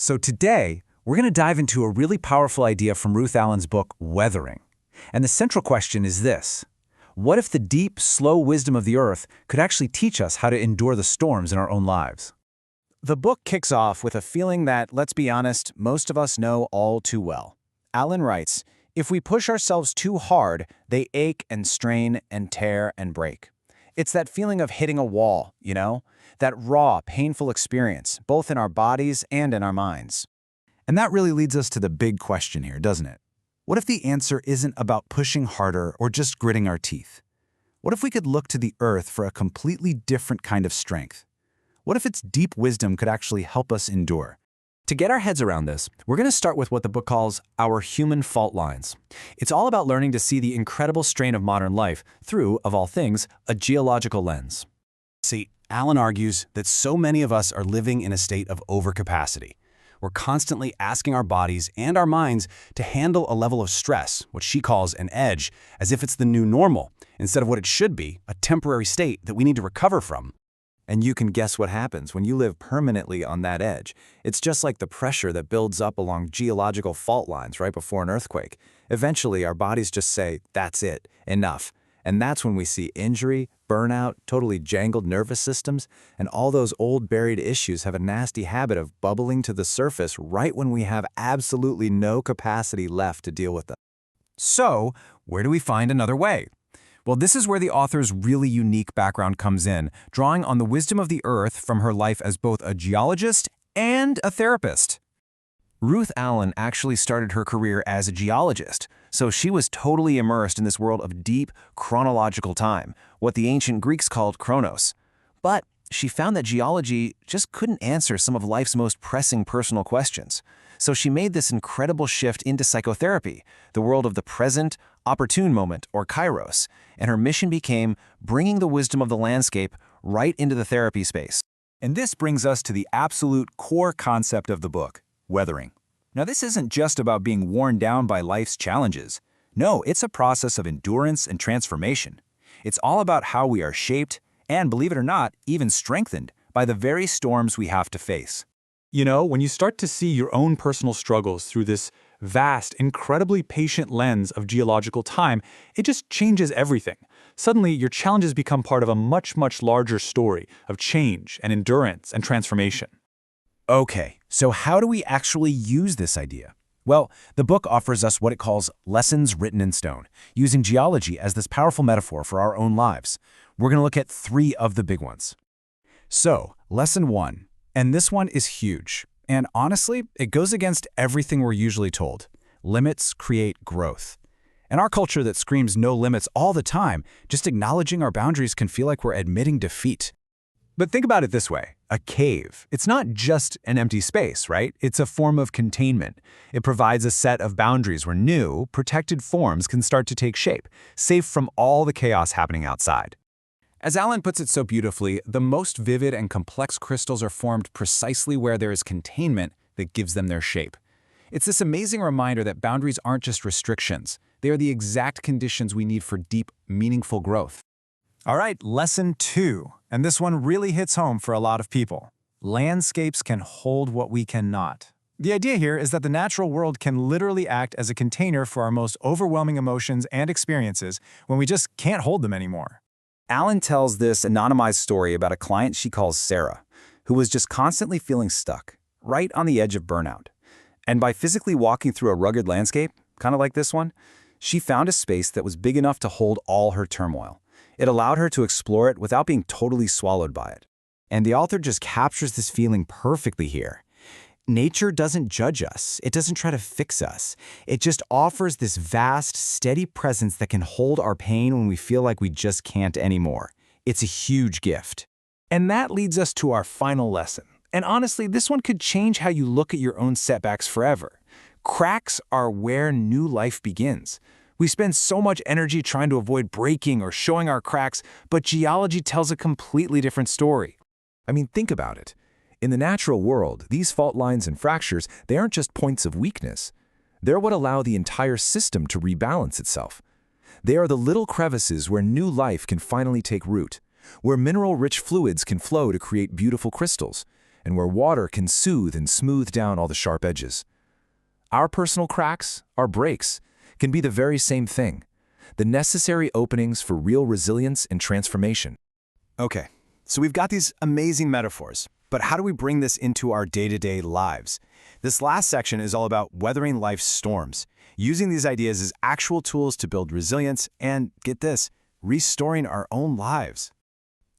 So today, we're going to dive into a really powerful idea from Ruth Allen's book, Weathering. And the central question is this: what if the deep, slow wisdom of the earth could actually teach us how to endure the storms in our own lives? The book kicks off with a feeling that, let's be honest, most of us know all too well. Allen writes, "If we push ourselves too hard, they ache and strain and tear and break." It's that feeling of hitting a wall, that raw, painful experience, both in our bodies and in our minds. And that really leads us to the big question here, doesn't it? What if the answer isn't about pushing harder or just gritting our teeth? What if we could look to the earth for a completely different kind of strength? What if its deep wisdom could actually help us endure? To get our heads around this, we're going to start with what the book calls our human fault lines. It's all about learning to see the incredible strain of modern life through, of all things, a geological lens. See, Allen argues that so many of us are living in a state of overcapacity. We're constantly asking our bodies and our minds to handle a level of stress, what she calls an edge, as if it's the new normal, instead of what it should be, a temporary state that we need to recover from. And you can guess what happens when you live permanently on that edge. It's just like the pressure that builds up along geological fault lines right before an earthquake. Eventually, our bodies just say, that's it, enough. And that's when we see injury, burnout, totally jangled nervous systems, and all those old buried issues have a nasty habit of bubbling to the surface right when we have absolutely no capacity left to deal with them. So, where do we find another way? Well, this is where the author's really unique background comes in, drawing on the wisdom of the earth from her life as both a geologist and a therapist. Ruth Allen actually started her career as a geologist, so she was totally immersed in this world of deep, chronological time, what the ancient Greeks called chronos. But she found that geology just couldn't answer some of life's most pressing personal questions. So she made this incredible shift into psychotherapy, the world of the present, opportune moment, or kairos, and her mission became bringing the wisdom of the landscape right into the therapy space. And this brings us to the absolute core concept of the book, weathering. Now, this isn't just about being worn down by life's challenges. No, it's a process of endurance and transformation. It's all about how we are shaped and, believe it or not, even strengthened by the very storms we have to face. When you start to see your own personal struggles through this vast, incredibly patient lens of geological time, it just changes everything. Suddenly, your challenges become part of a much, much larger story of change and endurance and transformation. Okay, so how do we actually use this idea? Well, the book offers us what it calls lessons written in stone, using geology as this powerful metaphor for our own lives. We're going to look at 3 of the big ones. So, lesson 1. And this one is huge. And honestly, it goes against everything we're usually told. Limits create growth. In our culture that screams no limits all the time, just acknowledging our boundaries can feel like we're admitting defeat. But think about it this way. A cave. It's not just an empty space, right? It's a form of containment. It provides a set of boundaries where new, protected forms can start to take shape, safe from all the chaos happening outside. As Allen puts it so beautifully, the most vivid and complex crystals are formed precisely where there is containment that gives them their shape. It's this amazing reminder that boundaries aren't just restrictions. They are the exact conditions we need for deep, meaningful growth. All right, lesson 2, and this one really hits home for a lot of people. Landscapes can hold what we cannot. The idea here is that the natural world can literally act as a container for our most overwhelming emotions and experiences when we just can't hold them anymore. Allen tells this anonymized story about a client she calls Sarah, who was just constantly feeling stuck, right on the edge of burnout. And by physically walking through a rugged landscape, kind of like this one, she found a space that was big enough to hold all her turmoil. It allowed her to explore it without being totally swallowed by it. And the author just captures this feeling perfectly here. Nature doesn't judge us. It doesn't try to fix us. It just offers this vast, steady presence that can hold our pain when we feel like we just can't anymore. It's a huge gift. And that leads us to our final lesson. And honestly, this one could change how you look at your own setbacks forever. Cracks are where new life begins. We spend so much energy trying to avoid breaking or showing our cracks, but geology tells a completely different story. I mean, think about it. In the natural world, these fault lines and fractures, they aren't just points of weakness. They're what allow the entire system to rebalance itself. They are the little crevices where new life can finally take root, where mineral-rich fluids can flow to create beautiful crystals, and where water can soothe and smooth down all the sharp edges. Our personal cracks, our breaks, can be the very same thing, the necessary openings for real resilience and transformation. Okay, so we've got these amazing metaphors, but how do we bring this into our day-to-day lives? This last section is all about weathering life's storms, using these ideas as actual tools to build resilience and, get this, restoring our own lives.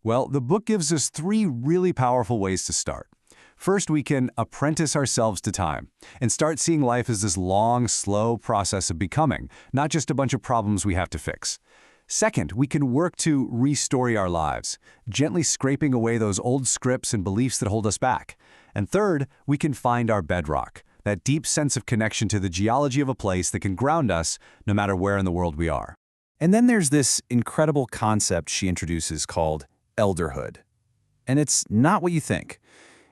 Well, the book gives us 3 really powerful ways to start. First, we can apprentice ourselves to time and start seeing life as this long, slow process of becoming, not just a bunch of problems we have to fix. Second, we can work to restory our lives, gently scraping away those old scripts and beliefs that hold us back. And third, we can find our bedrock, that deep sense of connection to the geology of a place that can ground us no matter where in the world we are. And then there's this incredible concept she introduces called elderhood. And it's not what you think.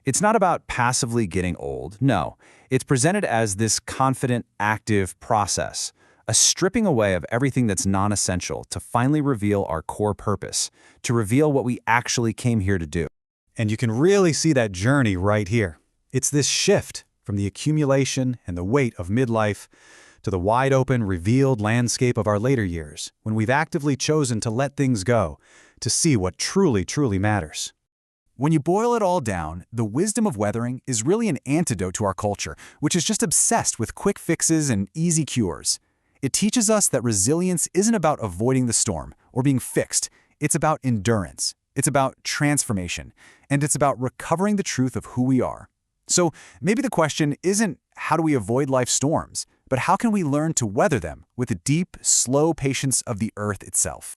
It's not about passively getting old. No, it's presented as this confident, active process, a stripping away of everything that's non-essential to finally reveal our core purpose, to reveal what we actually came here to do. And you can really see that journey right here. It's this shift from the accumulation and the weight of midlife to the wide-open, revealed landscape of our later years, when we've actively chosen to let things go, to see what truly, truly matters. When you boil it all down, the wisdom of weathering is really an antidote to our culture, which is just obsessed with quick fixes and easy cures. It teaches us that resilience isn't about avoiding the storm or being fixed. It's about endurance. It's about transformation. And it's about recovering the truth of who we are. So maybe the question isn't how do we avoid life's storms, but how can we learn to weather them with the deep, slow patience of the earth itself?